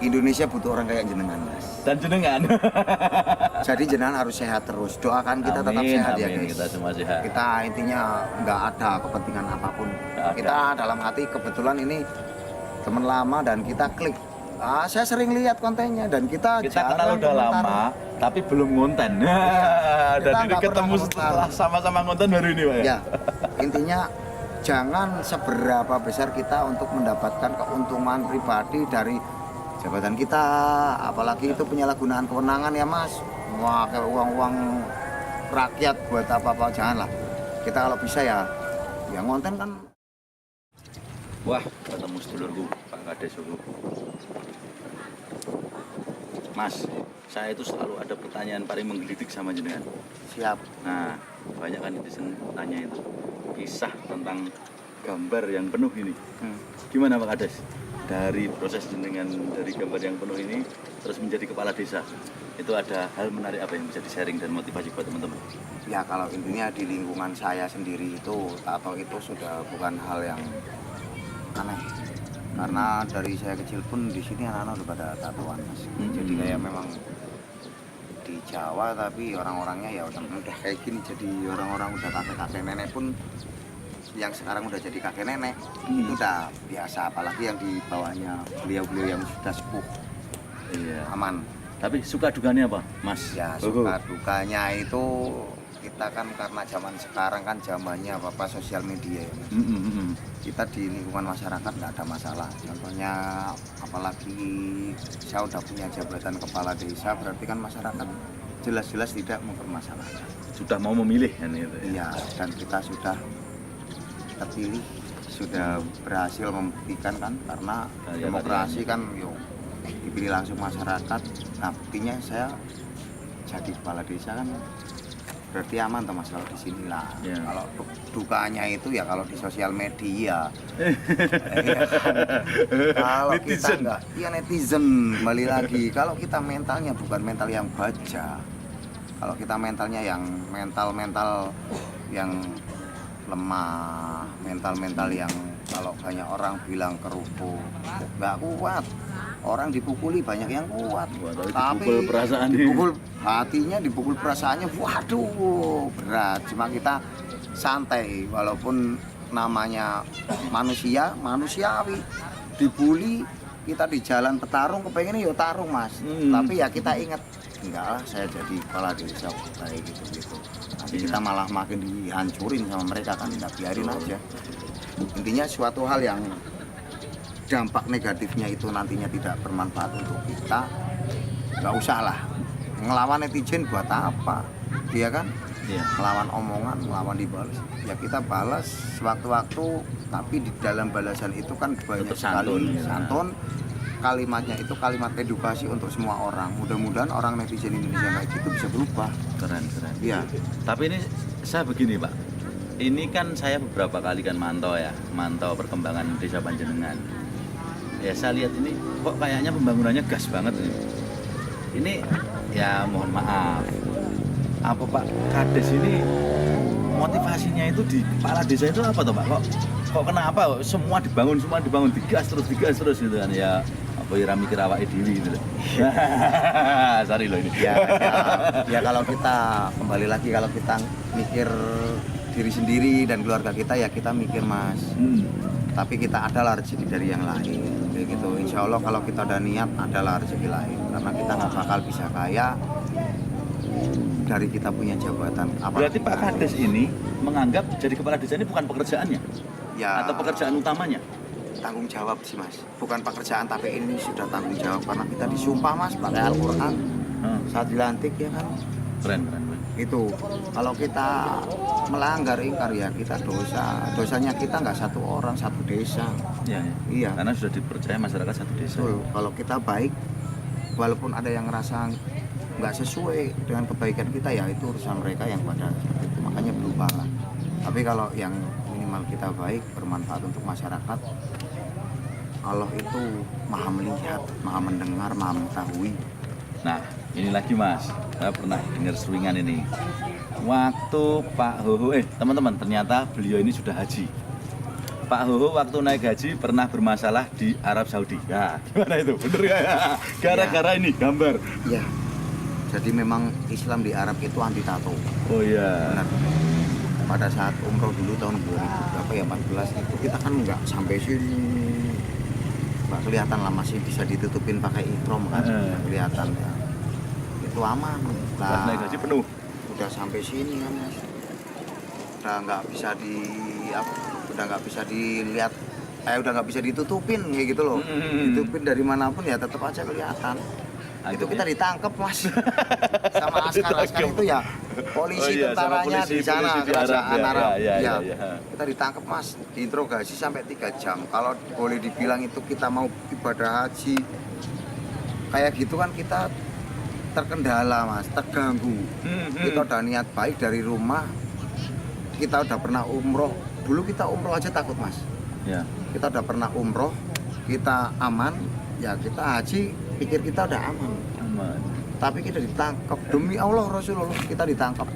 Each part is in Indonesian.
Indonesia butuh orang kayak jenengan, Mas. Dan jenengan. Jadi jenengan harus sehat terus. Doakan kita tetap sehat ya, guys. Kita semua sehat. Kita intinya nggak ada kepentingan apapun. Nggak Kita dalam hati kebetulan ini teman lama dan kita klik. Saya sering lihat kontennya dan kita kenal udah lama, tapi belum ngonten. Dan ini ketemu setelah sama-sama ngonten baru ini, Pak ya. Ya, intinya jangan seberapa besar kita untuk mendapatkan keuntungan pribadi dari jabatan kita, apalagi itu penyalahgunaan kewenangan ya, Mas. Wah, kayak uang-uang rakyat buat apa-apa, janganlah. Kita kalau bisa ya ngonten kan. Wah, ketemu sedulurku, Pak Kades. Mas, saya itu selalu ada pertanyaan paling menggelitik sama jenengan. Siap. Nah, banyak kan netizen tanya itu kisah tentang gambar yang penuh ini. Gimana Pak Kades? Dari proses jenengan dari gambar yang penuh ini terus menjadi kepala desa, itu ada hal menarik apa yang bisa di-sharing dan motivasi buat teman-teman? Ya kalau intinya di lingkungan saya sendiri itu tato itu sudah bukan hal yang aneh. Karena dari saya kecil pun di sini anak-anak udah pada tatoan, Mas. Jadi kayak memang di Jawa tapi orang-orangnya ya udah kayak gini. Jadi orang-orang udah kakek-kakek nenek pun yang sekarang udah jadi kakek nenek itu udah biasa, apalagi yang di bawahnya beliau-beliau yang sudah sepuh. Iya. Aman. Tapi suka dukanya apa, Mas? Ya suka dukanya itu kita kan karena zaman sekarang kan zamannya apa sosial media ya, Mas. Kita di lingkungan masyarakat nggak ada masalah. Contohnya apalagi saya udah punya jabatan kepala desa, berarti kan masyarakat jelas-jelas tidak mempermasalahkan. Sudah mau memilih kan itu? Iya, dan kita sudah terpilih, sudah berhasil membuktikan kan, karena demokrasi kan dipilih langsung masyarakat. Nah buktinya saya jadi kepala desa kan berarti aman toh Mas kalau di sini lah. Ya. Kalau dukanya itu ya kalau di sosial media. Ya kan? Kalau netizen. Kita enggak, ya netizen kembali lagi. Kalau kita mentalnya bukan mental yang baja. Kalau kita mentalnya yang mental yang lemah, mental yang kalau banyak orang bilang kerupuk, nggak kuat. Orang dipukuli banyak yang kuat, tapi dipukul perasaan, dipukul hatinya, dipukul perasaannya, waduh berat. Cuma kita santai, walaupun namanya manusiawi. Dibully, kita di jalan petarung, kepengennya ya tarung Mas. Tapi ya kita ingat, enggak lah saya jadi kepala desa kayak gitu. Nanti kita malah makin dihancurin sama mereka kan, tidak biarin aja. Intinya suatu hal yang dampak negatifnya itu nantinya tidak bermanfaat untuk kita, nggak usah lah ngelawan netizen buat apa, dia kan ngelawan omongan, ngelawan dibalas, ya kita balas sewaktu-waktu, tapi di dalam balasan itu kan banyak sekali santun, kalimatnya itu kalimat edukasi untuk semua orang. Mudah-mudahan orang netizen Indonesia kayak gitu bisa berubah. Keren. Iya. Tapi ini saya begini Pak, ini kan saya beberapa kali kan mantau perkembangan desa Panjenengan. Ya saya lihat ini kok kayaknya pembangunannya gas banget ini ya mohon maaf, apa Pak Kades ini motivasinya itu di kepala desa itu apa toh Pak? Kok kenapa semua dibangun digas terus gitu kan ya, apa ya mikir awake dhewe gitu loh. Sorry loh ini. Ya kalau kita kembali lagi, kalau kita mikir diri sendiri dan keluarga kita ya kita mikir Mas. Tapi kita adalah rezeki dari yang lain kayak gitu. Insya Allah kalau kita ada niat adalah rezeki lain, karena kita nggak bakal bisa kaya dari kita punya jabatan. Berarti Pak Kades ini menganggap jadi kepala desa ini bukan pekerjaannya ya, atau pekerjaan utamanya? Tanggung jawab sih Mas, bukan pekerjaan, tapi ini sudah tanggung jawab karena kita disumpah Mas pakai Al-Quran saat dilantik ya kan. Keren. Itu kalau kita melanggar ingkar ya kita dosanya kita nggak satu orang, satu desa. Iya, karena sudah dipercaya masyarakat satu desa. Betul. Kalau kita baik, walaupun ada yang ngerasa nggak sesuai dengan kebaikan kita ya itu urusan mereka yang pada seperti itu, makanya berubahlah. Tapi kalau yang minimal kita baik, bermanfaat untuk masyarakat, Allah itu maha melihat, maha mendengar, maha mengetahui. Nah ini lagi Mas, saya pernah dengar selingan ini. Waktu Pak Hoho, teman-teman ternyata beliau ini sudah haji. Pak Hoho waktu naik haji pernah bermasalah di Arab Saudi. Ya, gimana itu? Bener ya? Gara-gara ini gambar. Ya, jadi memang Islam di Arab itu anti tato. Oh iya. Benar. Pada saat umroh dulu tahun 2000 berapa ya 14 itu kita kan nggak sampai sini, nggak kelihatan lah, masih bisa ditutupin pakai ihram kan, nggak kelihatan ya. Itu aman. Pas naik haji penuh. Udah sampai sini kan mas, udah nggak bisa udah nggak bisa dilihat, udah nggak bisa ditutupin kayak gitu loh. Ditutupin dari manapun ya tetap aja kelihatan. Itu kita ditangkap mas sama askar itu ya, polisi tentaranya di sana kerajaan Arab ya. Kita ditangkap mas, diinterogasi sampai 3 jam. Kalau boleh dibilang itu kita mau ibadah haji kayak gitu kan kita terkendala mas, terganggu. Kita udah niat baik dari rumah, kita udah pernah umroh. Dulu kita umroh aja takut mas Ya. Kita udah pernah umroh, kita aman, ya kita haji pikir kita udah aman. Tapi kita ditangkap, demi Allah Rasulullah kita ditangkap.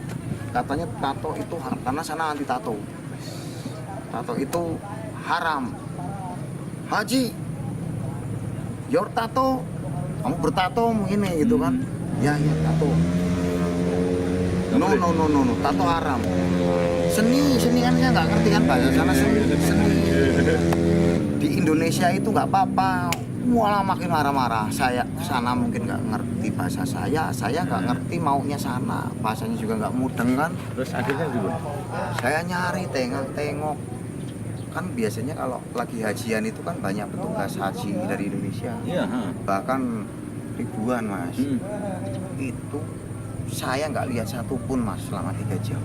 Katanya tato itu haram, karena sana anti tato. Tato itu haram. Haji, your tato, kamu bertato ini gitu kan? Ya tato. No, tato haram. Seni kan saya nggak ngerti kan bahasa sana seni. Di Indonesia itu nggak apa-apa. Malah makin marah-marah. Saya sana mungkin nggak ngerti bahasa saya nggak ngerti maunya sana, bahasanya juga nggak mudeng kan. Terus akhirnya juga Saya nyari tengok kan biasanya kalau lagi hajian itu kan banyak petugas haji dari Indonesia. Iya, Bahkan ribuan mas. Itu saya nggak lihat satupun mas selama 3 jam.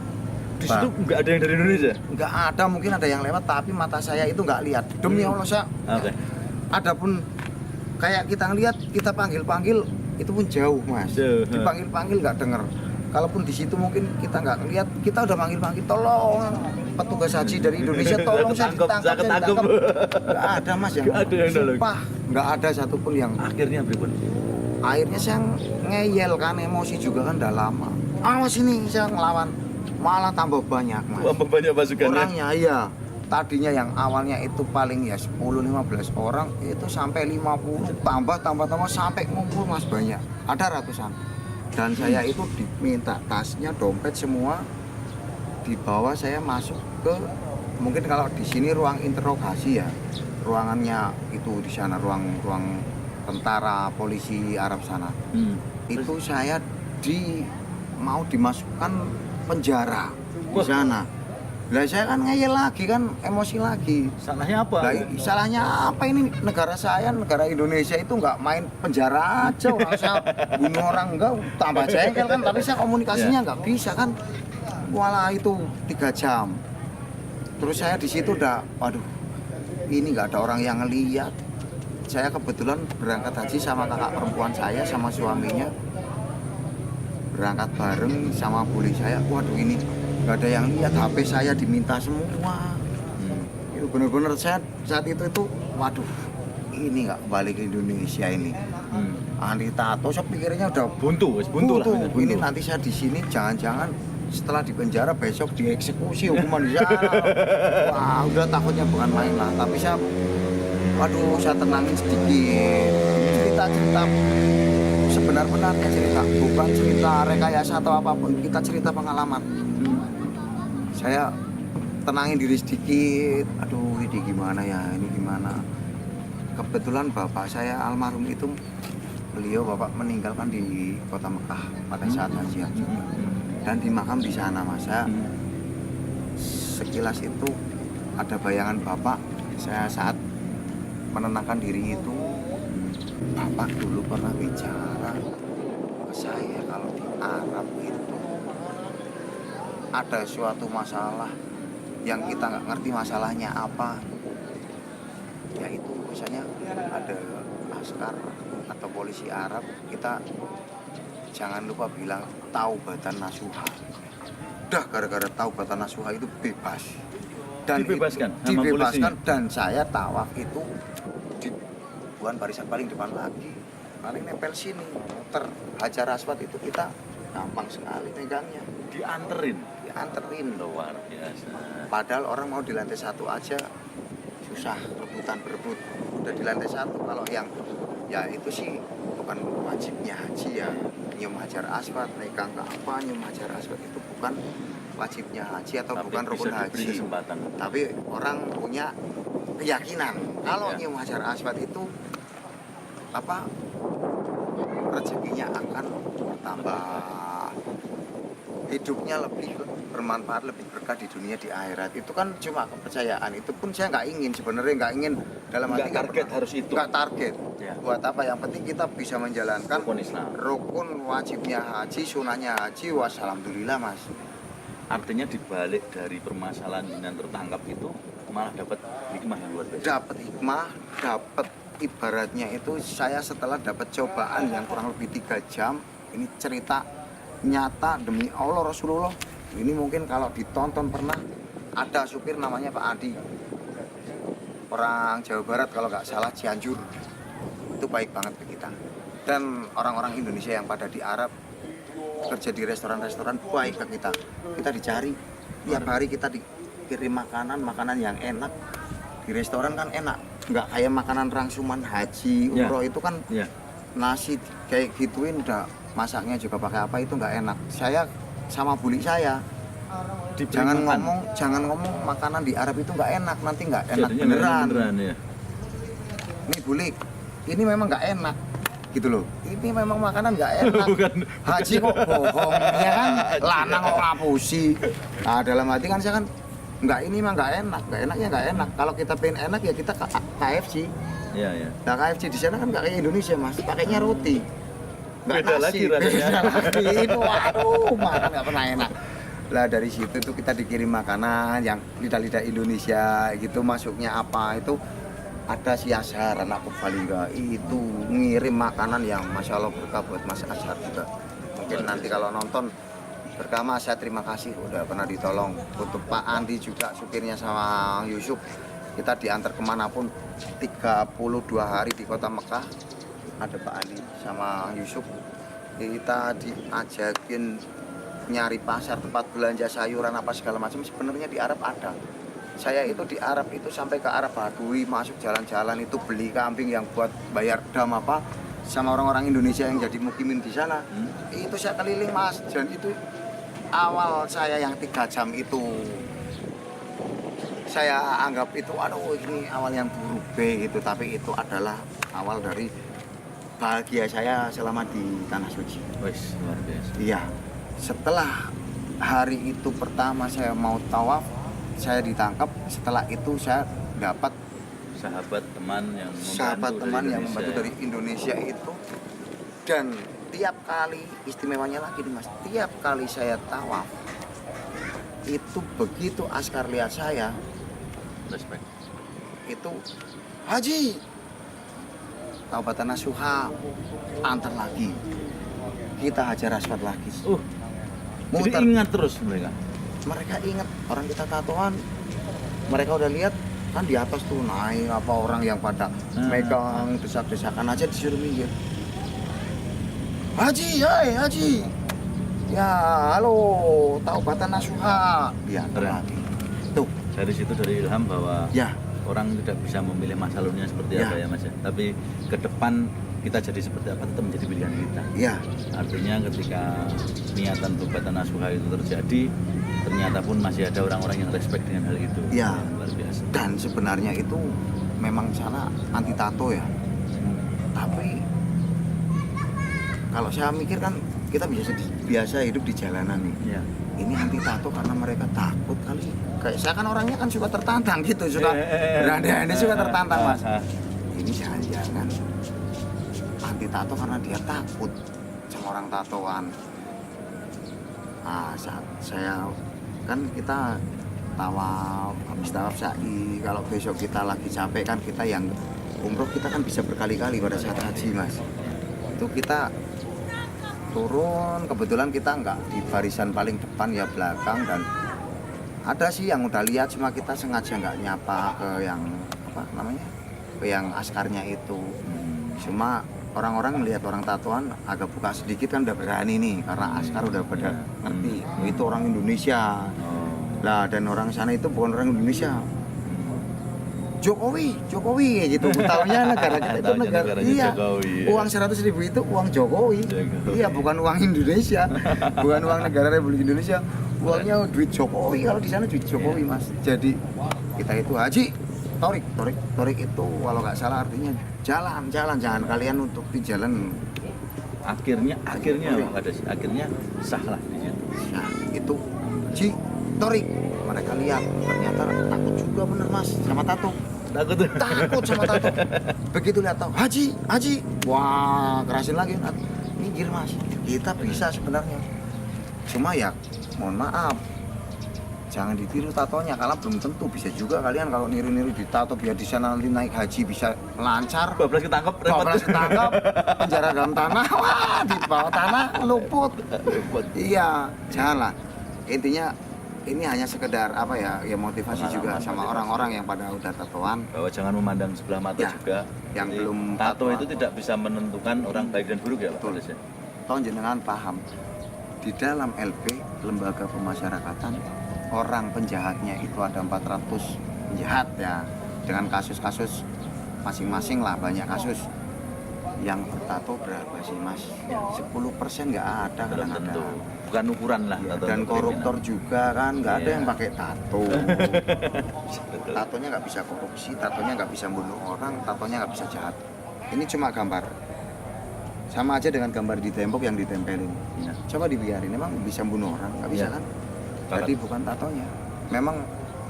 di situ nggak ada yang dari Indonesia. Nggak ada, mungkin ada yang lewat tapi mata saya itu nggak lihat. Demi Allah saya. Oke. Adapun kayak kita ngelihat, kita panggil itu pun jauh mas. Jauh. Dipanggil nggak denger. Kalaupun di situ mungkin kita nggak ngelihat, kita udah panggil tolong petugas haji dari Indonesia, tolong saya ditangkap. Nggak ada mas yang. Nggak ada yang sumpah nggak ada satupun yang. Akhirnya berikut. Akhirnya saya ngeyel kan, emosi juga kan udah lama. Awas ini saya ngelawan, malah tambah banyak mas. Tambah banyak pasukannya. Orangnya iya. Tadinya yang awalnya itu paling ya 10-15 orang, itu sampai 50, tambah sampai ngumpul mas banyak. Ada ratusan. Dan saya itu diminta tasnya, dompet semua dibawa, saya masuk ke, mungkin kalau di sini ruang interogasi ya. Ruangannya itu di sana ruang tentara polisi Arab sana. Itu saya mau dimasukkan penjara di sana. Lah saya kan ngeyel lagi kan, emosi lagi. Salahnya apa? Lah salahnya apa ini, negara saya, negara Indonesia itu nggak main penjara aja, orang saya bunuh orang enggak tambah jengkel kan, tapi saya komunikasinya nggak bisa kan. Walah itu 3 jam. Terus saya di situ udah, waduh, ini nggak ada orang yang ngeliat. Saya kebetulan berangkat haji sama kakak perempuan saya sama suaminya, berangkat bareng sama bule saya. Waduh ini nggak ada yang lihat, HP saya diminta semua. Itu bener-bener saya saat itu waduh, ini nggak balik ke Indonesia ini. Anti tato, saya pikirnya udah buntu lah. Ini nanti saya di sini jangan-jangan setelah di penjara besok dieksekusi hukuman di sana. Wah udah takutnya bukan main lah. Tapi saya, waduh, saya tenangin sedikit, cerita sebenar-benarnya, cerita bukan cerita rekayasa atau apapun, kita cerita pengalaman. Saya tenangin diri sedikit, aduh ini gimana ya, ini gimana. Kebetulan bapak saya almarhum itu, beliau bapak meninggalkan di kota Mekah pada saat hajian juga, dan dimakam di sana mas. Saya sekilas itu ada bayangan bapak, saya saat menenangkan diri itu, bapak dulu pernah bicara ke saya kalau di Arab itu ada suatu masalah yang kita nggak ngerti masalahnya apa, yaitu misalnya ada askar atau polisi Arab, kita jangan lupa bilang taubatan nasuha. Udah gara-gara taubatan nasuha itu bebas. Dan dibebaskan dan saya tawaf itu di barisan paling depan lagi, paling nempel sini, muter Hajar Aswad itu kita gampang sekali megangnya. Dianterin Dianterin luar biasa. Padahal orang mau di lantai 1 aja susah rebutan berebut udah di lantai 1. Kalau yang ya itu sih bukan wajibnya haji ya, nyium hajar aswad, megang ke apa, nyium hajar aswad itu bukan wajibnya haji atau Tapi bukan bisa rukun diberi haji. kesempatan. Tapi orang punya keyakinan kalau Ya. nyium hajar aswad itu apa, rezekinya akan bertambah, hidupnya lebih bermanfaat, lebih berkah di dunia di akhirat. Itu kan cuma kepercayaan. Itu pun saya nggak ingin, sebenarnya nggak ingin dalam Nggak hati, nggak target pernah. harus itu. Nggak target. Ya. Buat apa? Yang penting kita bisa menjalankan Rukun Islam. rukun wajibnya haji, sunahnya haji. Alhamdulillah mas. Artinya dibalik dari permasalahan yang tertangkap itu malah dapat hikmah yang luar biasa. Dapat hikmah, dapat ibaratnya itu saya setelah dapat cobaan yang kurang lebih 3 jam. Ini cerita nyata demi Allah Rasulullah. Ini mungkin kalau ditonton pernah, ada supir namanya Pak Adi, orang Jawa Barat kalau nggak salah Cianjur. Itu baik banget ke kita. Dan orang-orang Indonesia yang pada di Arab kerja di restoran-restoran baik ke kita. Kita dicari tiap hari, kita dikirim makanan yang enak. Di restoran kan enak, nggak kayak makanan rangsuman haji Ya. umroh itu kan Ya. nasi kayak gituin udah masaknya juga pakai apa, itu nggak enak. Saya sama buli saya Diberi jangan makan. ngomong makanan di Arab itu nggak enak, nanti nggak enak Jadinya nggak enak beneran. ya. Ini bulik, ini memang nggak enak gitu loh. Ini memang makanan nggak enak. Bukan. Haji kok bohong ya kan, lanang kok ngapusi. Nah dalam hati kan saya kan nggak, ini mah nggak enaknya nggak enak. Kalau kita pengen enak ya kita ke KFC. Iya, iya. Nah KFC di sana kan nggak kayak Indonesia mas, pakainya roti. Nggak Beda nasi, lagi rasanya. beda lagi. Itu waduh, makan nggak pernah enak. Lah dari situ tuh kita dikirim makanan yang lidah-lidah Indonesia gitu, masuknya apa itu. Ada si Azhar, anak Purbalingga itu ngirim makanan yang Masya Allah berkah buat Mas Azhar juga. Mungkin nanti kalau nonton berkah Mas, saya terima kasih udah pernah ditolong. Untuk Pak Andi juga supirnya sama Yusuf, kita diantar kemanapun 32 hari di kota Mekah. Ada Pak Andi sama Yusuf, kita diajakin nyari pasar, tempat belanja sayuran apa segala macam. Sebenarnya di Arab ada. Saya itu di Arab itu sampai ke Arab Badui, masuk jalan-jalan itu beli kambing yang buat bayar dam apa sama orang-orang Indonesia yang jadi mukimin di sana. Itu saya keliling mas, dan itu awal saya yang 3 jam itu saya anggap itu aduh ini awal yang buruk gitu, tapi itu adalah awal dari bahagia saya selama di Tanah Suci. Wes, luar biasa. Iya, setelah hari itu pertama saya mau tawaf, saya ditangkap. Setelah itu saya dapat Sahabat teman yang membantu dari Indonesia itu. Dan tiap kali, istimewanya lagi nih mas, tiap kali saya tawaf itu begitu askar lihat saya Respect. itu Haji Taubatan Nasuha, antar lagi, kita hajar aswad lagi. Jadi Muter. ingat terus mereka. Mereka ingat, orang kita tatoan, mereka udah lihat kan di atas tuh naik apa orang yang pada megang desak-desakan aja disuruh minggir. Haji, hai Haji. Ya, halo, Taubatan Nasuha. Ya, Keren. lagi. Tuh, Dari situ dari ilham bahwa ya, orang tidak bisa memilih masa lalunya seperti Ya. apa ya mas ya. Tapi ke depan kita jadi seperti apa tetap menjadi pilihan kita. ya, Artinya ketika niatan Taubatan Nasuha itu terjadi, ternyata pun masih ada orang-orang yang respect dengan hal itu. Ya. Luar biasa. dan sebenarnya itu memang sana anti tato ya. Tapi kalau saya mikir kan kita biasa hidup di jalanan nih. Ya. Ini anti tato karena mereka takut kali. Kayak saya kan orangnya kan suka tertantang gitu, suka berani-berani, suka tertantang mas. Ini jangan-jangan anti tato karena dia takut sama orang tatoan. Nah, saat saya kan kita tawaf, habis tawaf sa'i, kalau besok kita lagi capek kan kita yang umroh kita kan bisa berkali-kali pada saat haji mas. Itu kita turun, kebetulan kita nggak di barisan paling depan ya belakang, dan ada sih yang udah lihat, cuma kita sengaja nggak nyapa ke yang apa namanya, ke yang askarnya itu. Cuma orang-orang melihat orang tatoan agak buka sedikit kan udah berani nih, karena askar udah pada ngerti itu orang Indonesia. Lah dan orang sana itu bukan orang Indonesia. Jokowi kayak gitu. Tahunya negara kita itu Tahunya negara negaranya iya. Jokowi, ya. Uang 100.000 itu uang Jokowi. Iya, bukan uang Indonesia. Bukan uang negara Republik Indonesia. Uangnya duit Jokowi, kalau di sana duit Jokowi, Mas. Jadi kita itu haji, torik itu kalau nggak salah artinya jalan, jangan kalian untuk di jalan. Akhirnya Pak Kades, akhirnya sahlah di situ. Nah, itu haji, torik. Mereka lihat ternyata takut juga bener, Mas, sama tato. Takut sama tato. Begitu lihat tato, haji, wah kerasin lagi. Minggir, Mas, kita bisa sebenarnya. Cuma ya mohon maaf, jangan ditiru tatonya, karena belum tentu. Bisa juga kalian kalau niru-niru di tato biar di sana nanti naik haji bisa lancar. 12 ketangkep, repot. 12 ketangkep, penjara dalam tanah, wah di bawah tanah luput. Iya, janganlah. Intinya ini hanya sekedar apa ya motivasi Pengalaman juga sama motivasi. orang-orang yang pada udah tatoan. Bahwa jangan memandang sebelah mata Ya, juga. yang Jadi, belum tato tatoan. itu tidak bisa menentukan orang baik dan buruk ya Pak Betul. Kades ya. Tolong jenengan paham, di dalam LP Lembaga Pemasyarakatan, orang penjahatnya itu ada 400 penjahat ya, dengan kasus-kasus masing-masing lah, banyak kasus. Yang bertato berapa sih, Mas? 10% nggak ada Belum tentu. kadang-kadang. Bukan ukuran lah Ya, tato dan untuk koruptor juga kan, nggak ada Iya. yang pakai tato. Betul. Tatonya nggak bisa korupsi, tatonya nggak bisa bunuh orang, tatonya nggak bisa jahat. Ini cuma gambar. Sama aja dengan gambar di tembok yang ditempelin. Iya. Coba dibiarin, memang bisa bunuh orang, nggak bisa Iya. kan? Jadi bukan tatonya, memang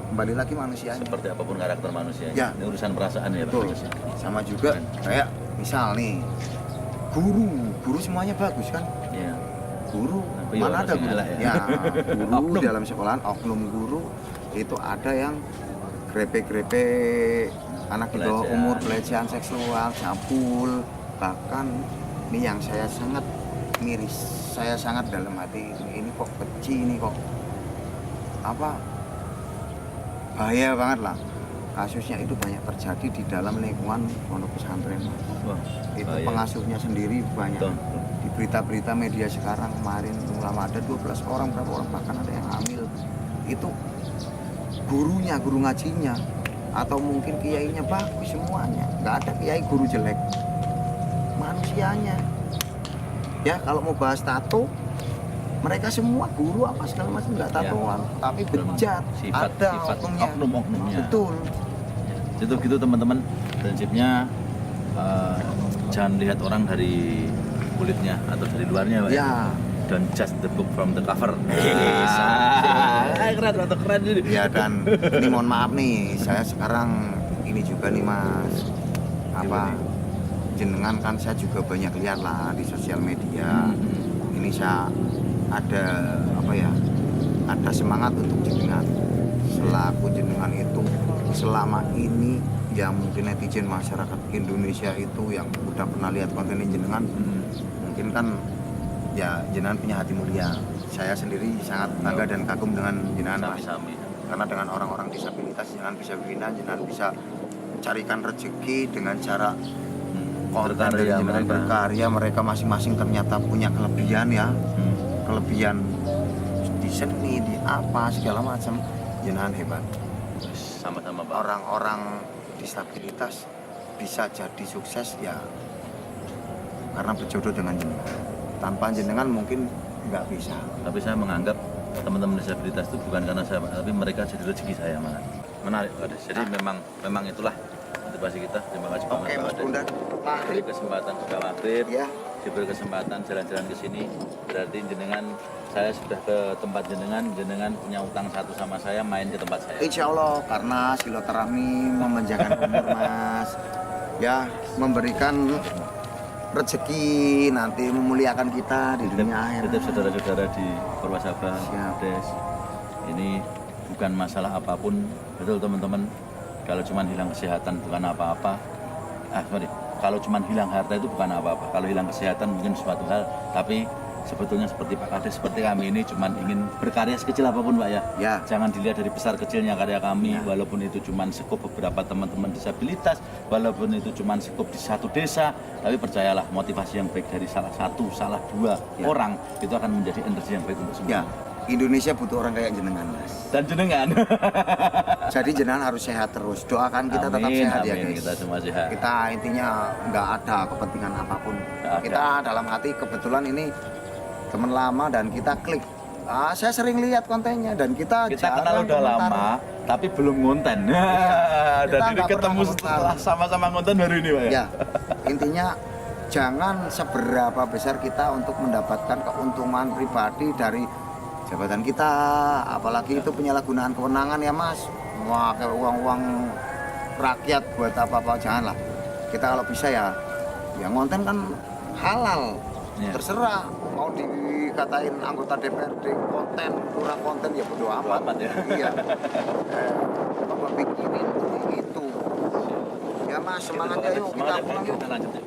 kembali lagi manusianya. Seperti apapun karakter manusianya. Ya. Ini urusan perasaan ya Pak Betul. Kades ya. Sama juga kayak misal nih, guru semuanya bagus kan? Iya. Guru, Tapi mana ada orang guru? elek ya. Ya, guru Oknum. dalam sekolahan, oknum guru itu ada yang grepe-grepe anak di bawah Pelecehan. umur, pelecehan seksual, cabul, bahkan ini yang saya sangat miris, saya sangat dalam hati ini kok kecil, ini kok apa bahaya banget lah. Kasusnya itu banyak terjadi di dalam lingkungan pondok pesantren, Mas. Wah, Itu bahaya. pengasuhnya sendiri banyak. Betul. Di berita-berita media sekarang kemarin ulama ada 12 orang, berapa orang, bahkan ada yang hamil. Itu gurunya, guru ngajinya, atau mungkin kiainya bagus semuanya, nggak ada kiai guru jelek, manusianya. Ya kalau mau bahas tato, mereka semua guru apa segala macam nggak tatoan, tapi bejat, ada oknumnya. oknum-oknumnya. Betul. Itu gitu teman-teman, prinsipnya jangan lihat orang dari kulitnya atau dari luarnya Pak. Ya, Don't judge the book from the cover. Keren atau keren jadi. ya dan ini mohon maaf nih, saya sekarang ini juga nih Mas, apa jenengan kan saya juga banyak lihat lah di sosial media. Ini saya ada apa ya, ada semangat untuk jenengan selaku jenengan itu selama ini yang mungkin netizen masyarakat Indonesia itu yang udah pernah lihat konten jenengan mungkin kan ya jenengan punya hati mulia. Saya sendiri sangat bangga dan kagum dengan jenengan Mas, Sami-sami. karena dengan orang-orang disabilitas jenengan bisa bina, jenengan bisa carikan rezeki dengan cara konten dari Berkarya jenengan mereka. berkarya. Mereka masing-masing ternyata punya kelebihan ya, kelebihan di seni, di apa segala macam. Jenengan hebat. Sama-sama Pak. Orang-orang disabilitas bisa jadi sukses ya karena berjodoh dengan jenengan. Tanpa jenengan mungkin nggak bisa. Tapi saya menganggap teman-teman disabilitas itu bukan karena saya, tapi mereka jadi rezeki saya malah. Menarik Pak Kades. Jadi memang itulah motivasi kita. Terima kasih banget Oke Pak Mas Kades. Bunda, Diberi maghrib kesempatan ke maghrib, ya. diberi kesempatan jalan-jalan ke sini. Berarti jenengan, saya sudah ke tempat jenengan punya utang satu sama saya, main ke tempat saya. Insya Allah karena silaturahmi memanjangkan umur Mas, ya memberikan rezeki nanti memuliakan kita di dunia akhirat. Tetap saudara-saudara di Purwasaba, Siap. Des. Ini bukan masalah apapun, betul teman-teman. Kalau cuma hilang kesehatan bukan apa-apa. Kalau cuma hilang harta itu bukan apa-apa. Kalau hilang kesehatan mungkin suatu hal. Tapi sebetulnya seperti Pak Kades, seperti kami ini cuma ingin berkarya sekecil apapun Pak ya. Ya. Jangan dilihat dari besar kecilnya karya kami, Ya. walaupun itu cuma sekup beberapa teman-teman disabilitas, walaupun itu cuma sekup di satu desa, tapi percayalah motivasi yang baik dari salah satu, salah dua Ya. orang itu akan menjadi energi yang baik untuk semua. Ya, Indonesia butuh orang kayak jenengan Mas. Dan jenengan. Jadi jenengan harus sehat terus. Doakan kita tetap sehat ya amin, guys. kita semua sehat. Kita intinya nggak ada kepentingan apapun. Nggak ada. Kita dalam hati kebetulan ini teman lama dan kita klik. Saya sering lihat kontennya dan kita Kita kenal jarang udah komentar. lama, tapi belum ngonten. Nah, Kita dan ini nggak ketemu pernah setelah sama-sama ngonten baru ini, Pak ya. Ya, intinya jangan seberapa besar kita untuk mendapatkan keuntungan pribadi dari jabatan kita, apalagi itu penyalahgunaan kewenangan ya Mas. Wah, kayak uang-uang rakyat buat apa-apa, janganlah. Kita kalau bisa ya ngonten kan halal. Ya. Terserah mau dikatain anggota DPRD konten kurang konten ya bodo amat. amat ya. Iya. Apa bikinin itu. Ya Mas, semangat ya yuk, kita Semangat ya, pulang yuk. kita lanjut yuk.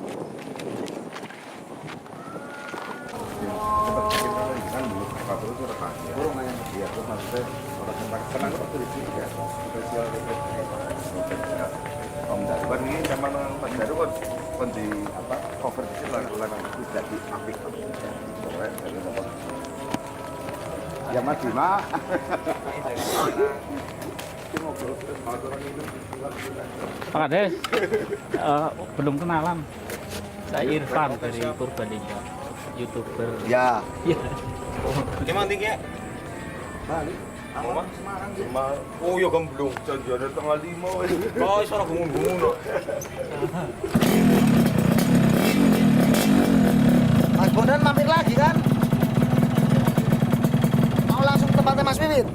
Om Darwan ini sama Pak Jaru kan di apa cover di sini lanang itu jadi apik. Ya Mas Bima. Pak Kades, belum kenalan. Saya Irfan dari Purbalingga, YouTuber. Ya. Ya. Gimana tinggi? Balik. Oh ya gemblung, janjiannya tengah 5 wes. Oh, iso ora gumun-gumun. Mas Bondan mampir lagi kan? Mau langsung ke tempatnya Mas Pipit?